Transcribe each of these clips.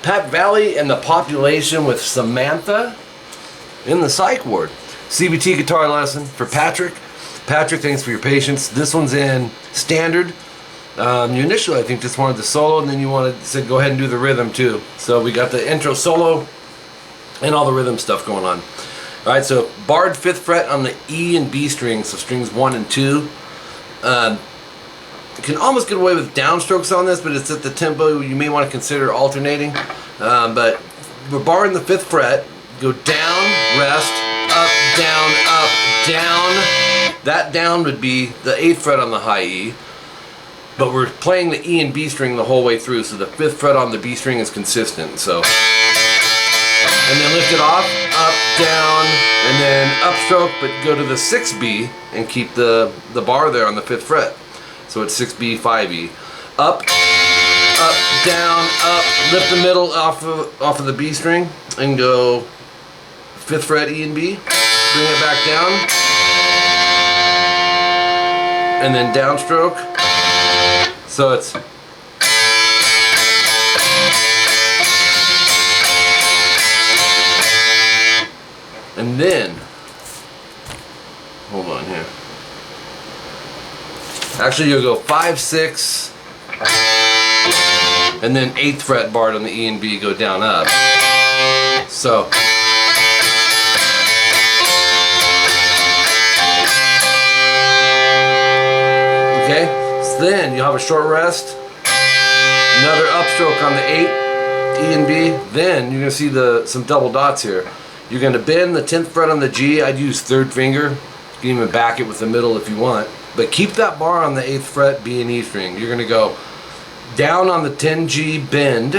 Pat Valley and the Population with Samantha in the psych ward. CVT guitar lesson for Patrick. Patrick, thanks for your patience. This one's in standard. You initially, I think, just wanted the solo, and then you said go ahead and do the rhythm too. So we got the intro solo and all the rhythm stuff going on. All right, so barred 5th fret on the E and B strings, so strings 1 and 2. You can almost get away with downstrokes on this, but it's at the tempo you may want to consider alternating. But we're barring the 5th fret. Go down, rest, up, down. That down would be the 8th fret on the high E. But we're playing the E and B string the whole way through, so the 5th fret on the B string is consistent. So, and then lift it off, up, down, and then upstroke, but go to the 6B and keep the bar there on the 5th fret. So it's 6B, 5E. Up, down, up. Lift the middle off of the B string and go 5th fret E and B. Bring it back down, and then downstroke. So it's and then hold on here. Actually, you'll go 5, 6, and then 8th fret barred on the E and B, go down, up. So okay, so then you'll have a short rest, another upstroke on the 8, E and B. Then you're gonna see some double dots here. You're gonna bend the 10th fret on the G. I'd use 3rd finger. You can even back it with the middle if you want. But keep that bar on the 8th fret, B and E string. You're going to go down on the 10G, bend,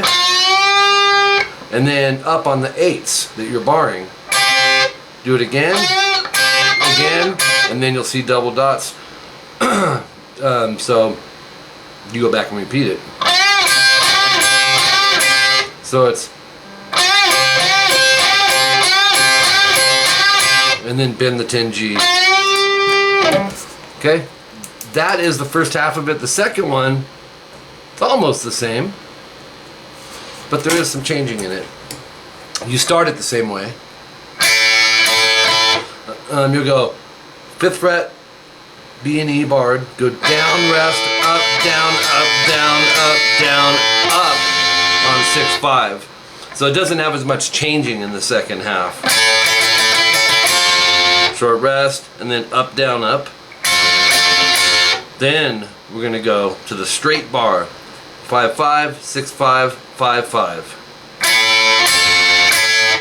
and then up on the 8s that you're barring. Do it again, and then you'll see double dots. So you go back and repeat it. So it's, and then bend the 10G. Okay, that is the first half of it. The second one, it's almost the same, but there is some changing in it. You start it the same way. You'll go 5th fret, B and E barred, go down, rest, up, down, up on 6, 5. So it doesn't have as much changing in the second half. Short rest, and then up, down, up. Then we're going to go to the straight bar, 5, 5, 6, 5, 5, 5.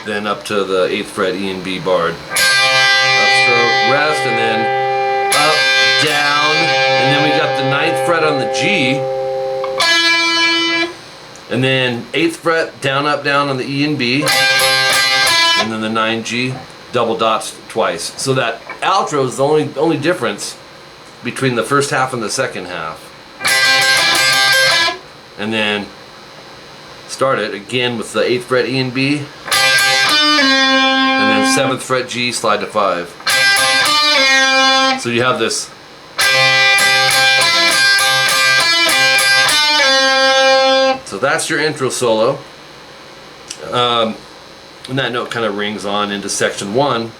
Then up to the 8th fret E and B barred. Upstroke, rest, and then up, down, and then we got the 9th fret on the G, and then 8th fret, down, up, down on the E and B, and then the 9G, double dots twice. So that outro is the only difference between the first half and the second half. And then start it again with the 8th fret E and B, and then 7th fret G, slide to 5. So you have this. So that's your intro solo. And that note kind of rings on into section 1,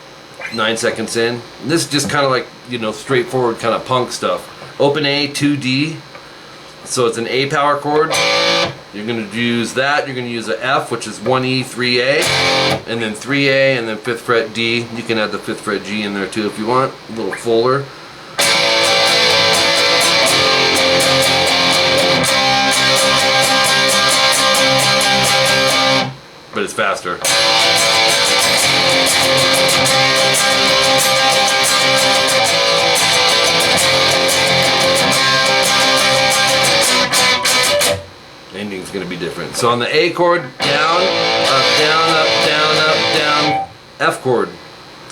9 seconds in. And this is just kind of like, you know, straightforward kind of punk stuff. Open A, 2D. So it's an A power chord. You're going to use that. You're going to use an F, which is 1E, 3A, and then 3A, and then 5th fret D. You can add the 5th fret G in there too if you want. A little fuller. But it's faster. Ending's going to be different. So on the A chord, down, up, down, up, down, up, down. F chord,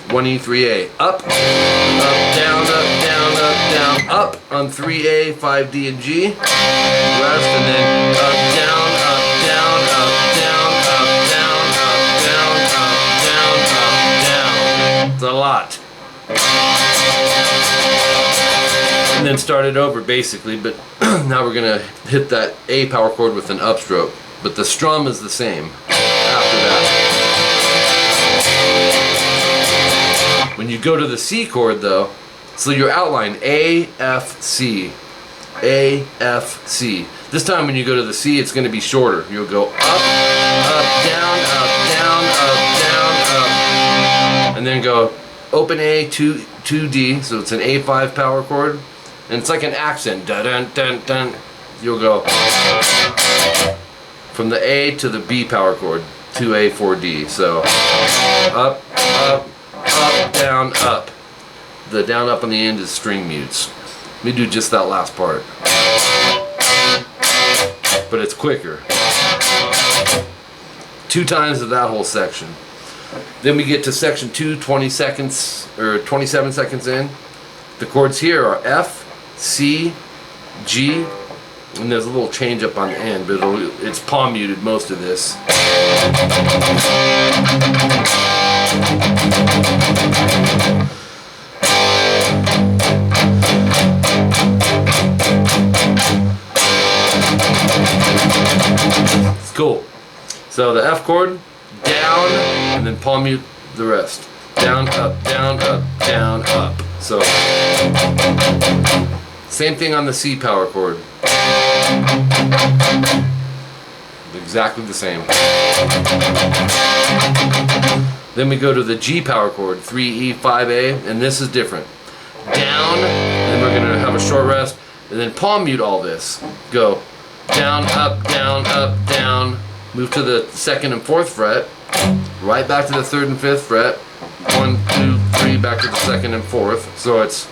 1E, 3A. Up, down, up, down, up, down. Up on 3A, 5D, and G. Rest, and then up, down, up, down, up, down, up, down, up, down, up, down, up, down. It's a lot. then start it over basically, but now we're going to hit that A power chord with an upstroke. but the strum is the same after that. When you go to the C chord though, so your outline A, F, C, A, F, C. This time when you go to the C, it's going to be shorter. You'll go up, up, down, up, down, up, down, up, and then go open A, 2D, so it's an A5 power chord, and it's like an accent, dun dun dun dun. You'll go from the A to the B power chord, 2A, 4D, so up, up, up, down, up. The down, up on the end is string mutes. Let me do just that last part, but it's quicker. 2 times of that whole section. Then we get to section 2, 20 seconds or 27 seconds in. The chords here are F, C, G, and there's a little change up on the end, but it's palm muted most of this. It's cool. So the F chord, down, and then palm mute the rest. Down, up, down, up, down, up. So, same thing on the C power chord. Exactly the same. Then we go to the G power chord, 3E, 5A, and this is different. Down, and we're going to have a short rest, and then palm mute all this. Go down, up, down, up, down. Move to the 2nd and 4th fret, right back to the 3rd and 5th fret, 1, 2, 3, back to the 2nd and 4th, so it's,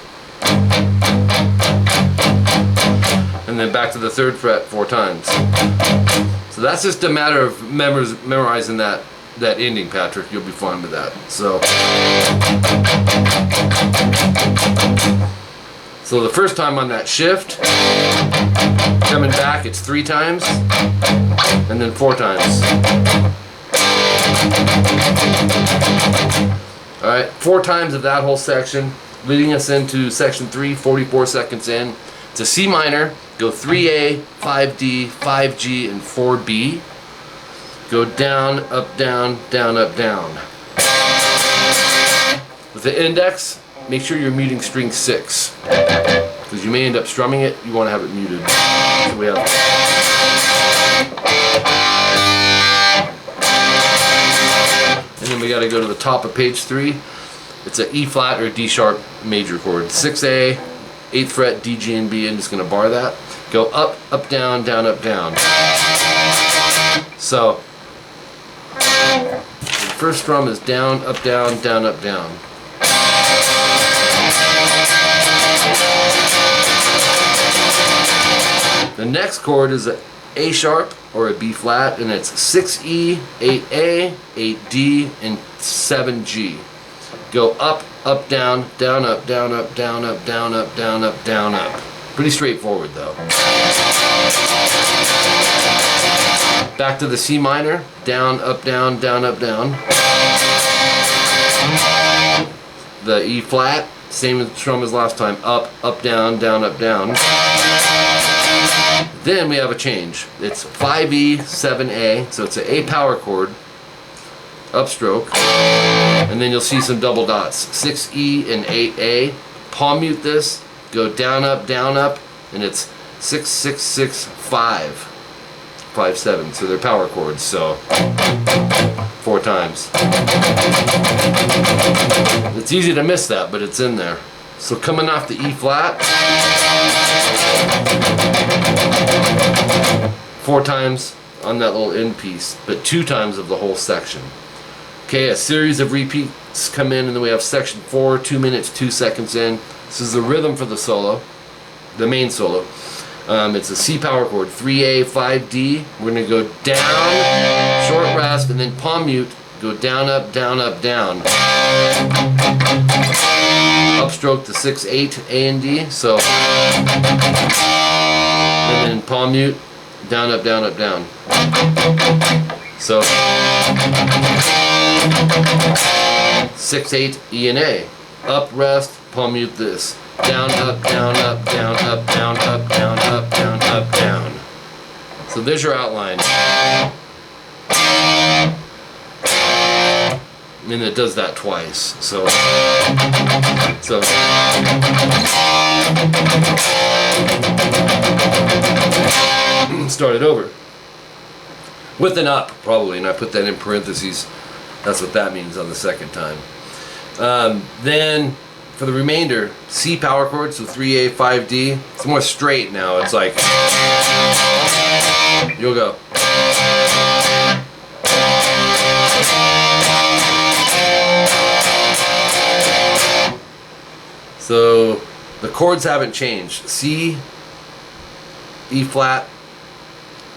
and then back to the 3rd fret 4 times. So that's just a matter of memorizing that ending, Patrick. You'll be fine with that. So the first time on that shift, coming back, it's 3 times, and then 4 times. Alright, 4 times of that whole section, leading us into section 3, 44 seconds in. It's a C minor, go 3A, 5D, 5G, and 4B. Go down, up, down, down, up, down. With the index, make sure you're muting string 6, because you may end up strumming it. You want to have it muted. So we have, and then we got to go to the top of page 3. It's an E flat or a D sharp major chord. 6A, 8th fret, D, G, and B. I'm just going to bar that. Go up, up, down, down, up, down. So the first strum is down, up, down, down, up, down. The next chord is an A sharp or a B flat, and it's 6E, 8A, 8D, and 7G. Go up, up, down, down, up, down, up, down, up, down, up, down, up, down, up. Pretty straightforward though. Back to the C minor, down, up, down, down, up, down. The E flat, same strum as last time, up, up, down, down, up, down. Then we have a change. It's 5E, 7A, so it's an A power chord, upstroke, and then you'll see some double dots, 6E and 8A. Palm mute this, go down, up, and it's 6, 6, 6, 5, 5, 7. So they're power chords. So 4 times. It's easy to miss that, but it's in there. So coming off the E flat, 4 times on that little end piece, but 2 times of the whole section. Okay, a series of repeats come in, and then we have section 4, 2 minutes, 2 seconds in. This is the rhythm for the solo, the main solo. It's a C power chord, 3A, 5D. We're going to go down, short rest, and then palm mute, go down, up, down, up, down. Upstroke to 6, 8, A and D. So, and then palm mute, down, up, down, up, down. So 6, 8, E and A. Up, rest, palm mute this. Down, up, down, up, down, up, down, up, down, up, down, up, down. So there's your outline. And it does that twice. So start it over. With an up, probably, and I put that in parentheses. That's what that means on the second time. Then for the remainder, C power chord, so 3A, 5D. It's more straight now. It's like, you'll go. So the chords haven't changed. C, E flat,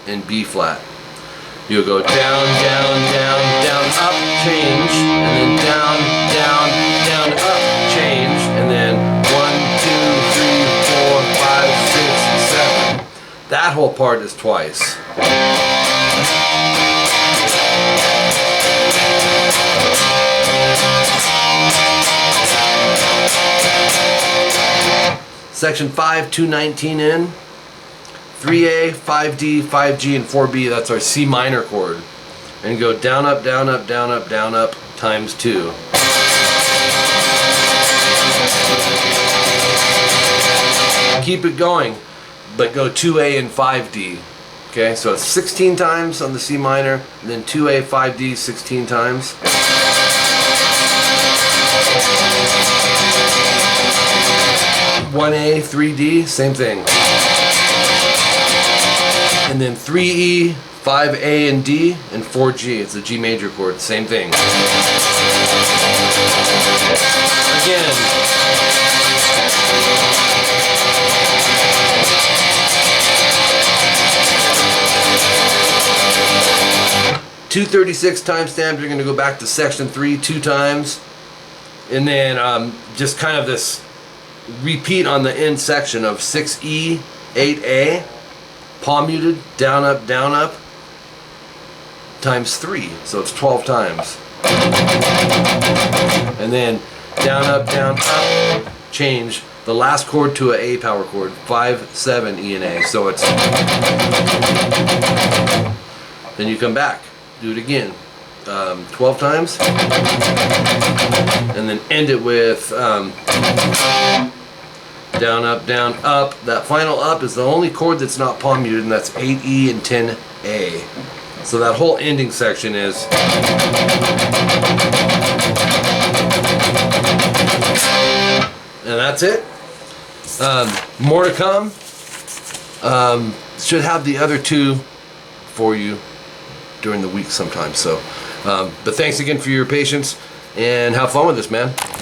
and B flat. You'll go down, down, down, down, up, change, and then down, down, down, up, change, and then 1, 2, 3, 4, 5, 6, 7. That whole part is twice. Section 5, 219 in. 3A, 5D, 5G, and 4B, that's our C minor chord. And go down, up, down, up, down, up, down, up, times 2. Keep it going, but go 2A and 5D. Okay, so it's 16 times on the C minor, and then 2A, 5D, 16 times. One A, 3D, same thing. And then 3E, 5A and D, and 4G. It's a G major chord, same thing. Again. .236 timestamp, you're going to go back to section 3 2 times. And then just kind of this repeat on the end section of 6E, 8A. Palm muted, down, up, times 3. So it's 12 times. And then down, up, change the last chord to an A power chord. 5, 7, E and A. So it's... Then you come back. Do it again. 12 times. And then end it with... down, up, That final up is the only chord that's not palm muted, and that's 8E and 10A. So that whole ending section is... And that's it. More to come. Should have the other two for you during the week sometime. So, but thanks again for your patience, and have fun with this, man.